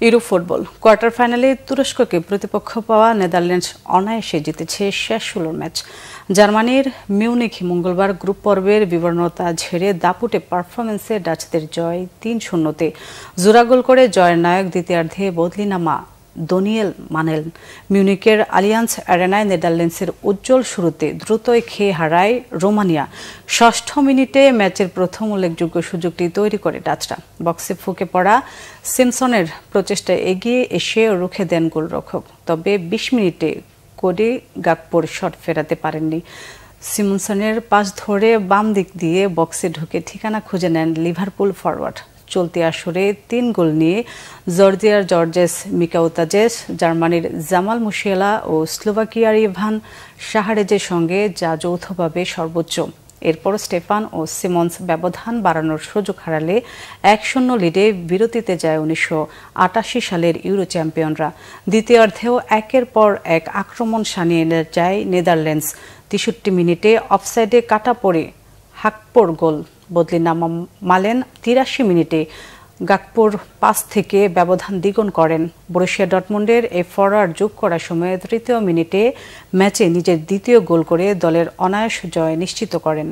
Europe football quarter ফাইনালে তুরস্ককে প্রতিপক্ষ পাওয়া নেদারল্যান্ডস অনায়াসে জিতেছে শেষ ১৬ ম্যাচ। জার্মানির মিউনিখ মঙ্গলবার গ্রুপ পর্বের বিবর্ণতা ঝেড়ে দাপুটে পারফরম্যান্সে ডাচদের জয় ৩-০-তে। জোড়া গোল করে জয়ের নায়ক দ্বিতীয়ার্ধে বদলিনামা দনিয়েল মানেল। মিউনিকের আলিয়ান্স অ্যারেনায় নেদারল্যান্ডসের উজ্জ্বল শুরুতে দ্রুতই খেয়ে হারায় রোমানিয়া। ৬ষ্ঠ মিনিটে ম্যাচের প্রথম উল্লেখযোগ্য সুযোগটি তৈরি করে ডাচরা। বক্সে ফুঁকে পড়া সিমসনের প্রচেষ্টায় এগিয়ে এসে রুখে দেন গোলরক্ষক। তবে ২০ মিনিটে কোডি গাকপোর শট ফেরাতে পারেননি। সিমনসনের পাস ধরে বাম দিক দিয়ে বক্সে ঢুকে ঠিকানা খুঁজে নেন লিভারপুল ফরওয়ার্ড। চলতি আসরে ৩ গোল নিয়ে জর্জিয়ার জর্জেস মিকাউতাজেস, জার্মানির জামাল মুশিয়ালা ও স্লোভাকিয়ার ইভান শাহারেজের সঙ্গে যা যৌথভাবে সর্বোচ্চ। এরপর স্টেফান ও সিমন্স ব্যবধান বাড়ানোর সুযোগ হারালে ১-০ লিডে বিরতিতে যায় ১৯৮৮ সালের ইউরো চ্যাম্পিয়নরা। দ্বিতীয়ার্ধেও একের পর এক আক্রমণ সানিয়ে যায় নেদারল্যান্ডস। ৬৩ মিনিটে অফসাইডে কাটা পড়ে হাকপোর গোল বদলিনামা মালেন। ৮৩ মিনিটে গাকপোর পাস থেকে ব্যবধান দ্বিগুণ করেন। বরুসিয়া ডর্টমুন্ডের এই ফরওয়ার্ড যোগ করার সময় ৩০ মিনিটে ম্যাচে নিজের দ্বিতীয় গোল করে দলের অনায়াস জয় নিশ্চিত করেন।